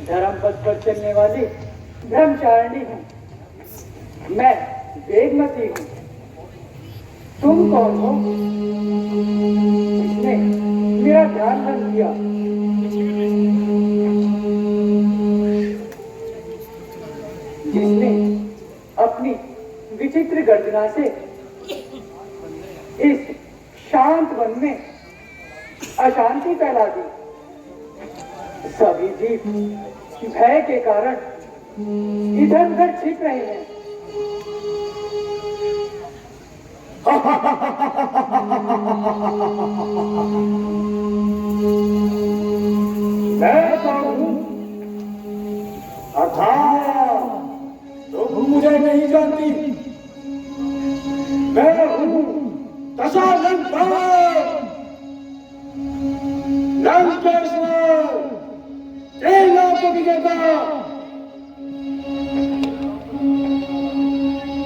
धर्म पथ पर चलने वाली ब्रह्मचारिणी हूँ। मैं वेदमती हूँ। तुम कौन हो जिसने मेरा ध्यान भंग किया? जिसने अपनी विचित्र गर्जना से इस शांत वन में अशांति फैला दी। सभी जीव भय के कारण इधर उधर छिप रहे हैं। मैं कौन हूँ? अर्थात तुम मुझे नहीं जानती। मैं हूँ दशानंद लंकेश्वर, त्रिलोक विजेता,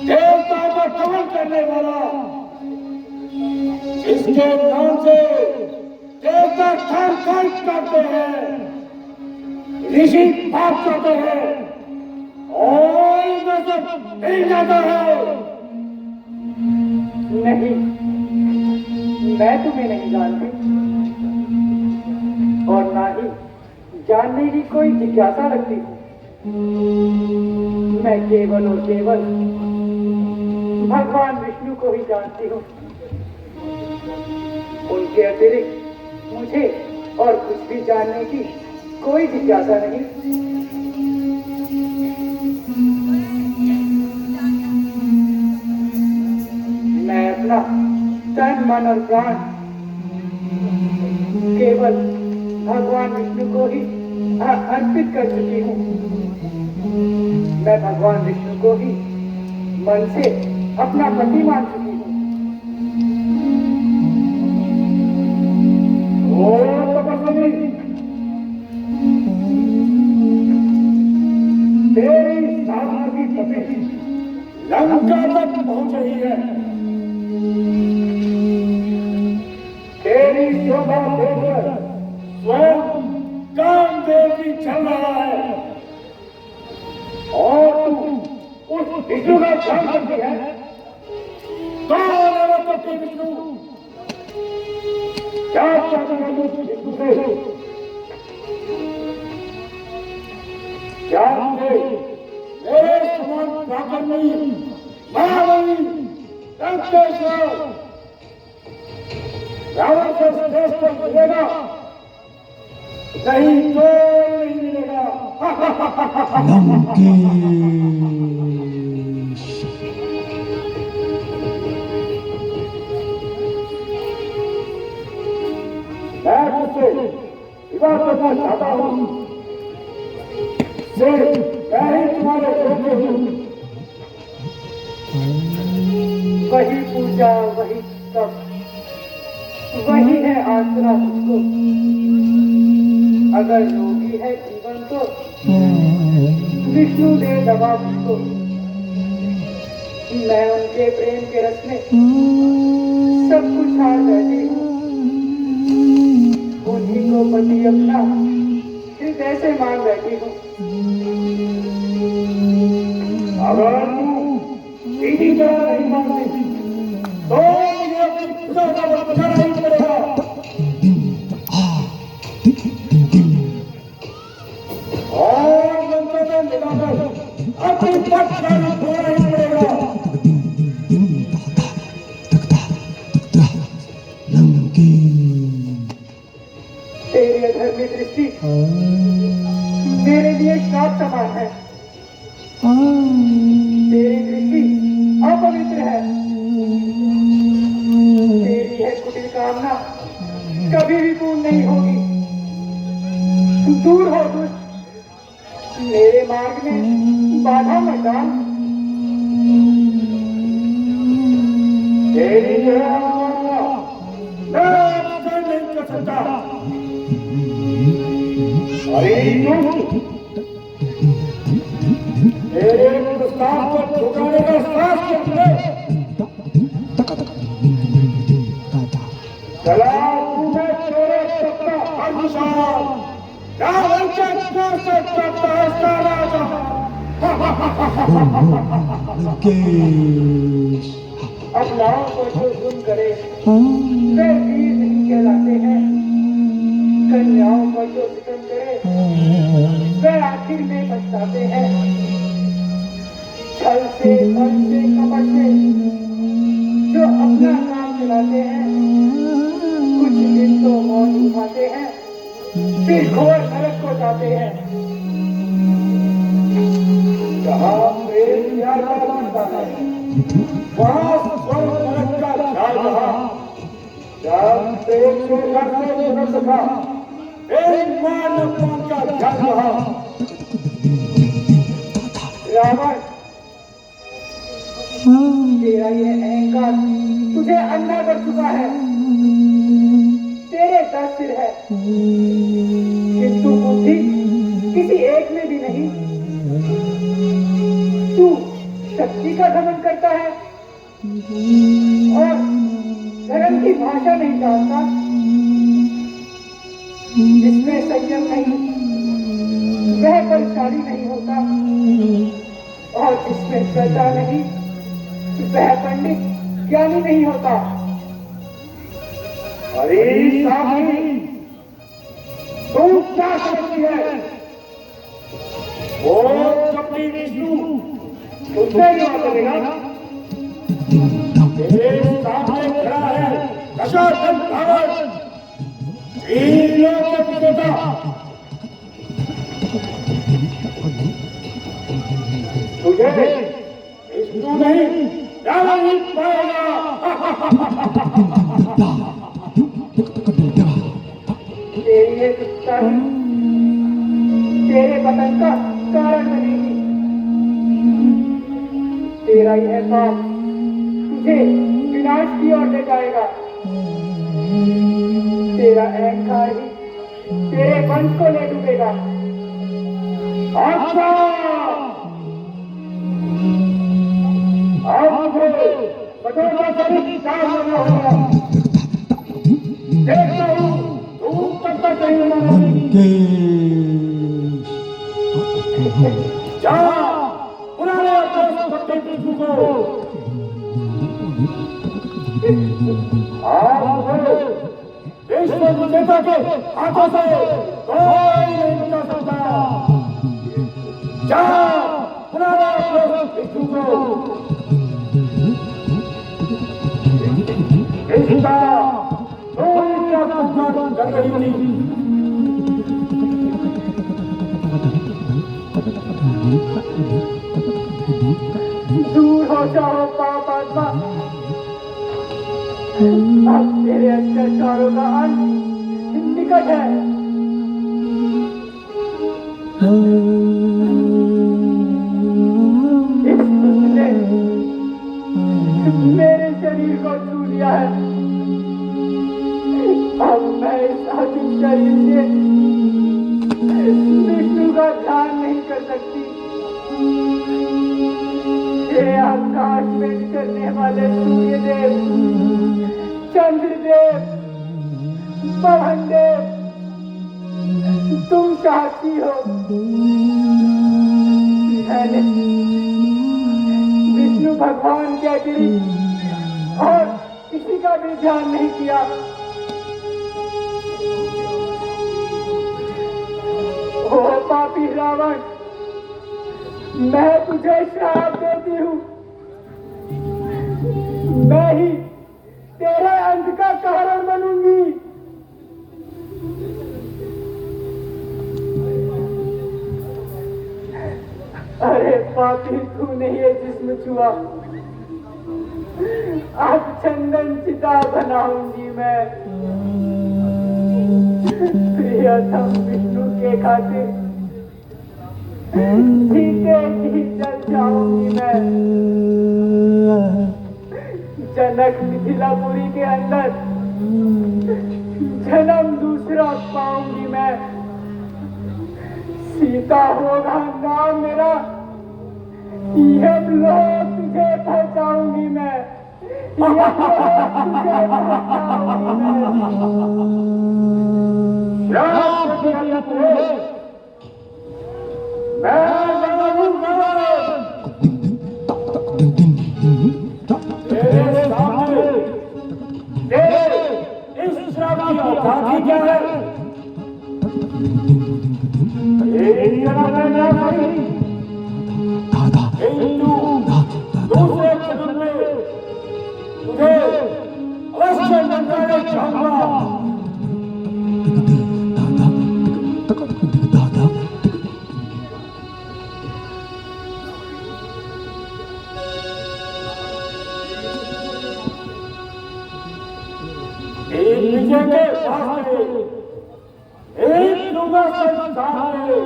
देवताओं का दमन करने वाला, जिसके नाम से देवता थर थर कांपते हैं, ऋषि भाग जाते हैं और मतलब हिल जाता है। नहीं, मैं तुम्हें नहीं जानती और ना ही जानने की कोई जिज्ञासा रखती हूँ। मैं केवल और केवल भगवान विष्णु को ही जानती हूँ। उनके अतिरिक्त मुझे और कुछ भी जानने की कोई जिज्ञासा नहीं। मैं अपना तन मन और प्राण केवल भगवान विष्णु को ही अर्पित कर चुकी हूँ। मैं भगवान विष्णु को ही मन से अपना पति मान चुकी हूँ। तेरी साधना की तपी लंका तक पहुंच रही है। तेरी शोभा देखकर स्वयं कामदेव भी चल रहा है और तू उस विष्णु का ध्यान करती है। कौन है वो पति विष्णु? क्या चाहती है तू विष्णु से? क्या मुझे मेरे समान प्राकर्मी महाबली लंकेश्वर रावण से श्रेष्ठ मिलेगा? नहीं, कोई नहीं मिलेगा। लंकेश मैं तुझसे विवाह करना चाहता हूँ। मैं ही तुम्हारे बेटे हूँ। वही पूजा, वही तप, वही है आसरा तुझको। अगर रोगी है जीवन तो विष्णु दे दवा मुझको। मैं उनके प्रेम के रस में सब कुछ हार बैठी हूँ। उन्हीं को पति अपना हृदय से मान बैठी हूँ। अगर तू सीधी तरह नहीं मानती तो मुझे अपनी खुदा का बचाना ही पड़ेगा। और लंका में मिलाकर अपनी पक्ष का रूप होना ही पड़ेगा। तेरी अधर्मी दृष्टि मेरे लिए श्राप समान है। तेरी दृष्टि अपवित्र है। तेरी है कुटिल कामना कभी भी पूर्ण नहीं होगी। दूर हो दुष्ट, मेरे मार्ग में बाधा मत डाल। तेरी मैं आपसे नहीं कर सकता। अरे तेरे प्रस्ताव को ठुकराने का साहस किया। चला तुम्हें तेरे सत्ता हर निशान कैसे कैसे करता है इसका राजा। अब लाओ को जो जुल्म करे वे वीर नहीं कहलाते हैं, कन्याओं पर जो सितम करे वे आखिर में पछताते हैं। छल से बल से कपट से जो अपना काम चलाते हैं, कुछ दिन तो मौज उठाते हैं, फिर घोर नरक को जाते हैं। जहाँ प्रेम प्यार का बनता है वहाँ स्वर्ग नरक का ख्याल रहा। जब प्रेम से करते तुरंत था एक मान अपमान का ख्याल रहा। रावण, तेरा ये अहंकार तुझे अंधा कर चुका है। तेरे 10 सिर है किंतु बुद्धि किसी एक में भी नहीं। तू शक्ति का घमंड करता है और धर्म की भाषा नहीं जानता, जिसमें संयम नहीं वह बलशाली नहीं होता, और जिसमें श्रद्धा नहीं वह पंडित ज्ञानी नहीं होता। अरे साहनी तू क्या समझती है? वो कपटी विष्णु तुझसे क्या करेगा? तेरे सामने खड़ा है दशाधन रावण, 3 लोग के विजेता। तुझे विष्णु नहीं रावण ही पाएगा। तेरी ये तुच्छता ही तेरे पतन का कारण बनेगी। तेरा यह पाप तुझे विनाश की ओर ले जाएगा। तेरा अहंकार ही तेरे वंश को ले डूबेगा। अच्छा अब मुझे कठोरता से काम करना होगा। देखता हूँ तू कब तक नहीं मानेगी। जा पुराने दोस्त कपटी विष्णु को आज विश्व विजेता के हाथों से कोई नहीं बचा सकता। जा पुराने दोस्त विष्णु को इसका कोई क्या कुछ कर रही थी। दूर हो जाओ पाप आत्मा, अब तेरे अत्याचारों का अंत निकट है। इस दुष्ट ने मेरे शरीर को छू लिया है। अब मैं इस अजीब शरीर से विष्णु का ध्यान नहीं कर सकती। ये आकाश में चलने वाले सूर्यदेव, चंद्रदेव, पवनदेव, तुम साक्षी हो। मैंने विष्णु भगवान के अतिरिक्त और किसी का भी ध्यान नहीं किया। ओ पापी रावण, मैं तुझे श्राप देती हूँ। मैं ही तेरे अंत का कारण बनूंगी। अरे पापी, तूने ये जिस्म छुआ, अब चंदन चिता बनाऊंगी मैं। प्रियतम विष्णु के खातिर जीते जी जल जाऊंगी मैं। जनक मिथिलापुरी के अंदर जन्म दूसरा पाऊंगी मैं। सीता होगा नाम मेरा, यम लोग तुझे पहचाऊंगी मैं। यम लोग तुझे पहचाऊंगी मैं। विजय के वास्ते एक दूंगा संसार में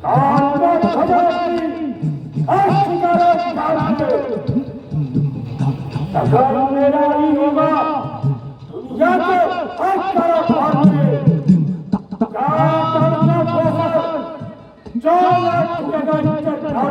काल में भगवती अस्तिकार डालते अगर मेरा ही होगा दुनिया के हर तरफ भागते क्या करना पोषण जो मैं तुझे डालते